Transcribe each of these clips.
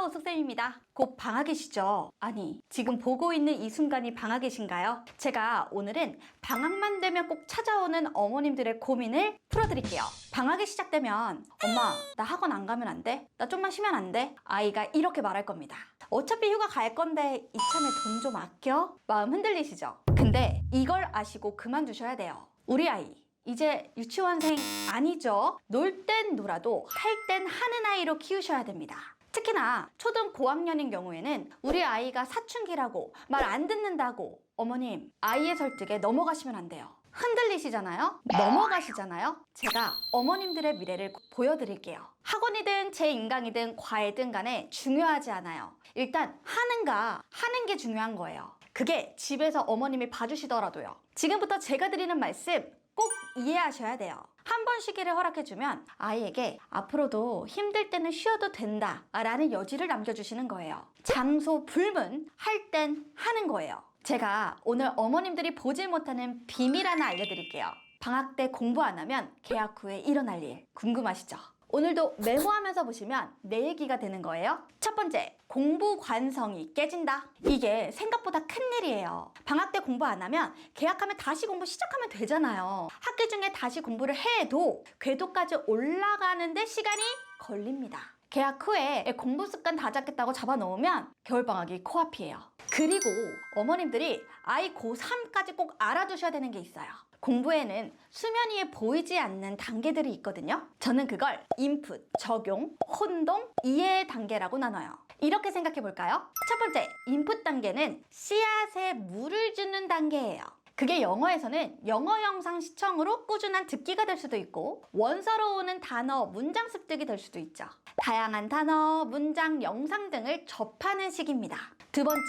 안녕하세요, 숙쌤입니다. 곧 방학이시죠? 아니, 지금 보고 있는 이 순간이 방학이신가요? 제가 오늘은 방학만 되면 꼭 찾아오는 어머님들의 고민을 풀어드릴게요. 방학이 시작되면 엄마, 나 학원 안 가면 안 돼? 나 좀만 쉬면 안 돼? 아이가 이렇게 말할 겁니다. 어차피 휴가 갈 건데 이참에 돈 좀 아껴? 마음 흔들리시죠? 근데 이걸 아시고 그만두셔야 돼요. 우리 아이 이제 유치원생 아니죠? 놀 땐 놀아도 할 땐 하는 아이로 키우셔야 됩니다. 특히나 초등 고학년인 경우에는 우리 아이가 사춘기라고 말 안 듣는다고 어머님 아이의 설득에 넘어가시면 안 돼요. 흔들리시잖아요? 넘어가시잖아요? 제가 어머님들의 미래를 보여드릴게요. 학원이든 제 인강이든 과외든 간에 중요하지 않아요. 일단 하는 게 중요한 거예요. 그게 집에서 어머님이 봐주시더라도요. 지금부터 제가 드리는 말씀 꼭 이해하셔야 돼요. 한 번 쉬기를 허락해주면 아이에게 앞으로도 힘들 때는 쉬어도 된다 라는 여지를 남겨주시는 거예요. 장소 불문, 할 땐 하는 거예요. 제가 오늘 어머님들이 보지 못하는 비밀 하나 알려드릴게요. 방학 때 공부 안 하면 개학 후에 일어날 일 궁금하시죠? 오늘도 메모하면서 보시면 내 얘기가 되는 거예요. 첫 번째, 공부 관성이 깨진다. 이게 생각보다 큰일이에요. 방학 때 공부 안 하면 개학하면 다시 공부 시작하면 되잖아요. 학기 중에 다시 공부를 해도 궤도까지 올라가는데 시간이 걸립니다. 개학 후에 공부 습관 다 잡겠다고 잡아놓으면 겨울방학이 코앞이에요. 그리고 어머님들이 아이 고3까지 꼭 알아두셔야 되는 게 있어요. 공부에는 수면 위에 보이지 않는 단계들이 있거든요. 저는 그걸 인풋, 적용, 혼동, 이해 단계라고 나눠요. 이렇게 생각해 볼까요? 첫 번째, 인풋 단계는 씨앗에 물을 주는 단계예요. 그게 영어에서는 영어 영상 시청으로 꾸준한 듣기가 될 수도 있고 원서로 오는 단어, 문장 습득이 될 수도 있죠. 다양한 단어, 문장, 영상 등을 접하는 시기입니다. 두 번째,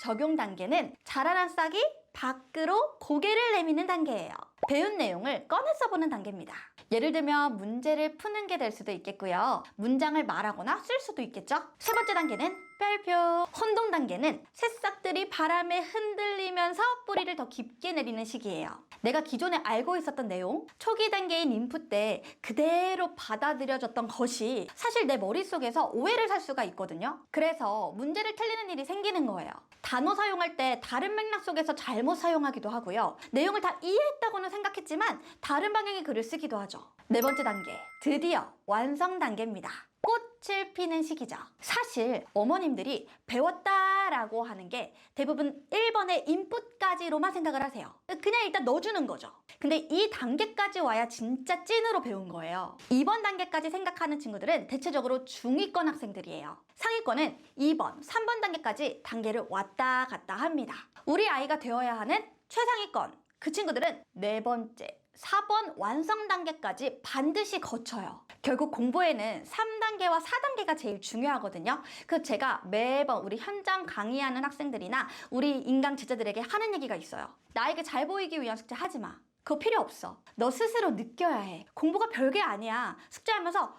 적용 단계는 자라난 싹이 밖으로 고개를 내미는 단계예요. 배운 내용을 꺼내 써보는 단계입니다. 예를 들면 문제를 푸는 게 될 수도 있겠고요. 문장을 말하거나 쓸 수도 있겠죠. 세 번째 단계는 별표. 혼동 단계는 새싹들이 바람에 흔들리면서 뿌리를 더 깊게 내리는 시기예요. 내가 기존에 알고 있었던 내용, 초기 단계인 인풋 때 그대로 받아들여졌던 것이 사실 내 머릿속에서 오해를 살 수가 있거든요. 그래서 문제를 틀리는 일이 생기는 거예요. 단어 사용할 때 다른 맥락 속에서 잘못 사용하기도 하고요. 내용을 다 이해했다고는 생각했지만 다른 방향의 글을 쓰기도 하죠. 네 번째 단계, 드디어 완성 단계입니다. 꽃을 피는 시기죠. 사실 어머님들이 배웠다라고 하는 게 대부분 1번의 인풋까지로만 생각을 하세요. 그냥 일단 넣어주는 거죠. 근데 이 단계까지 와야 진짜 찐으로 배운 거예요. 2번 단계까지 생각하는 친구들은 대체적으로 중위권 학생들이에요. 상위권은 2번, 3번 단계까지 단계를 왔다 갔다 합니다. 우리 아이가 되어야 하는 최상위권, 그 친구들은 4번째, 4번 완성 단계까지 반드시 거쳐요. 결국 공부에는 3단계와 4단계가 제일 중요하거든요. 그 제가 매번 우리 현장 강의하는 학생들이나 우리 인강 제자들에게 하는 얘기가 있어요. 나에게 잘 보이기 위한 숙제 하지 마. 그거 필요 없어. 너 스스로 느껴야 해. 공부가 별게 아니야. 숙제하면서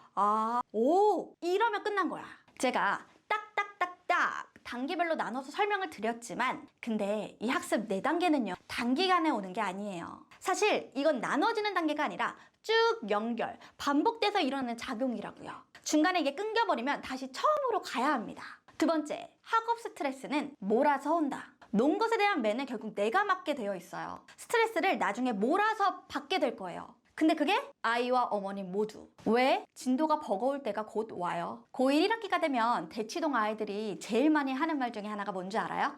이러면 끝난 거야. 제가 딱딱딱딱 단계별로 나눠서 설명을 드렸지만 근데 이 학습 4단계는요. 단기간에 오는 게 아니에요. 사실 이건 나눠지는 단계가 아니라 쭉 연결, 반복돼서 일어나는 작용이라고요. 중간에 이게 끊겨버리면 다시 처음으로 가야 합니다. 두 번째, 학업 스트레스는 몰아서 온다. 놓은 것에 대한 매는 결국 내가 맡게 되어 있어요. 스트레스를 나중에 몰아서 받게 될 거예요. 근데 그게 아이와 어머님 모두. 왜? 진도가 버거울 때가 곧 와요. 고1 1학기가 되면 대치동 아이들이 제일 많이 하는 말 중에 하나가 뭔지 알아요?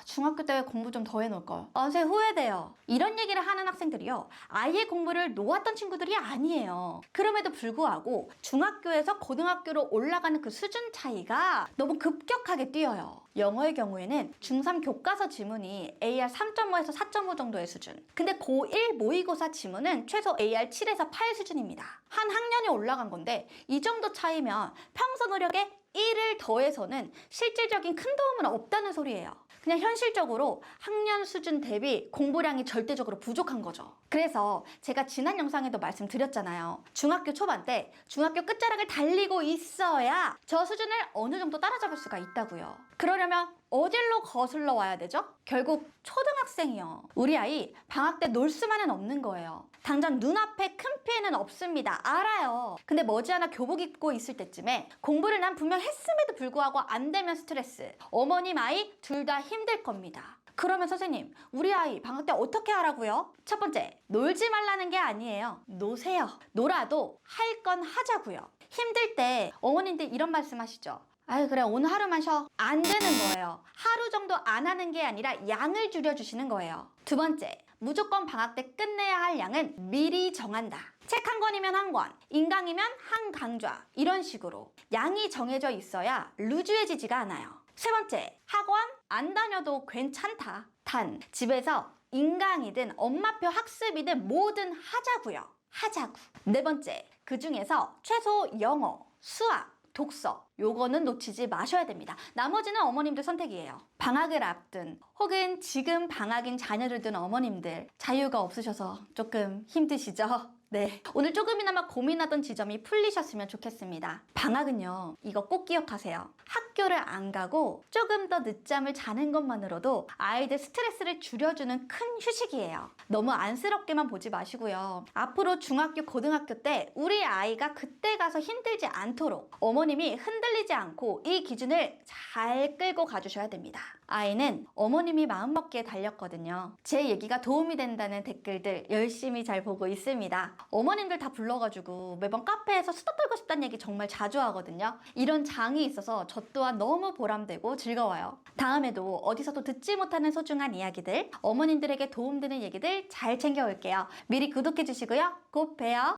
중학교 때 공부 좀 더 해놓을걸. 선생님 후회돼요. 이런 얘기를 하는 학생들이요. 아이의 공부를 놓았던 친구들이 아니에요. 그럼에도 불구하고 중학교에서 고등학교로 올라가는 그 수준 차이가 너무 급격하게 뛰어요. 영어의 경우에는 중3 교과서 지문이 AR 3.5에서 4.5 정도의 수준. 근데 고1 모의고사 지문은 최소 AR 7에서 8 수준입니다. 한 학년이 올라간 건데 이 정도 차이면 평소 노력에 1을 더해서는 실질적인 큰 도움은 없다는 소리예요. 그냥 현실적으로 학년 수준 대비 공부량이 절대적으로 부족한 거죠. 그래서 제가 지난 영상에도 말씀드렸잖아요. 중학교 초반 때 중학교 끝자락을 달리고 있어야 저 수준을 어느 정도 따라잡을 수가 있다고요. 그러려면 어딜로 거슬러 와야 되죠? 결국 초등학생이요. 우리 아이 방학 때 놀 수만은 없는 거예요. 당장 눈앞에 큰 피해는 없습니다. 알아요. 근데 머지않아 교복 입고 있을 때쯤에 공부를 난 분명 했음에도 불구하고 안 되면 스트레스. 어머님 아이 둘 다 힘들 겁니다. 그러면 선생님, 우리 아이 방학 때 어떻게 하라고요? 첫 번째, 놀지 말라는 게 아니에요. 노세요. 놀아도 할 건 하자고요. 힘들 때 어머님들 이런 말씀 하시죠. 아유 그래 오늘 하루만 쉬어. 안 되는 거예요. 하루 정도 안 하는 게 아니라 양을 줄여주시는 거예요. 두 번째, 무조건 방학 때 끝내야 할 양은 미리 정한다. 책 한 권이면 한 권, 인강이면 한 강좌 이런 식으로 양이 정해져 있어야 루즈해지지가 않아요. 세 번째, 학원 안 다녀도 괜찮다. 단 집에서 인강이든 엄마표 학습이든 뭐든 하자고요. 하자고. 네 번째, 그 중에서 최소 영어, 수학, 독서 요거는 놓치지 마셔야 됩니다. 나머지는 어머님들 선택이에요. 방학을 앞둔 혹은 지금 방학인 자녀를 둔 어머님들 자유가 없으셔서 조금 힘드시죠? 네, 오늘 조금이나마 고민하던 지점이 풀리셨으면 좋겠습니다. 방학은요, 이거 꼭 기억하세요. 학교를 안 가고 조금 더 늦잠을 자는 것만으로도 아이들 스트레스를 줄여주는 큰 휴식이에요. 너무 안쓰럽게만 보지 마시고요. 앞으로 중학교, 고등학교 때 우리 아이가 그때 가서 힘들지 않도록 어머님이 흔들리지 않고 이 기준을 잘 끌고 가주셔야 됩니다. 아이는 어머님이 마음먹기에 달렸거든요. 제 얘기가 도움이 된다는 댓글들 열심히 잘 보고 있습니다. 어머님들 다 불러가지고 매번 카페에서 수다 떨고 싶다는 얘기 정말 자주 하거든요. 이런 장이 있어서 저 또한 너무 보람되고 즐거워요. 다음에도 어디서도 듣지 못하는 소중한 이야기들, 어머님들에게 도움되는 얘기들 잘 챙겨올게요. 미리 구독해주시고요. 곧 봬요.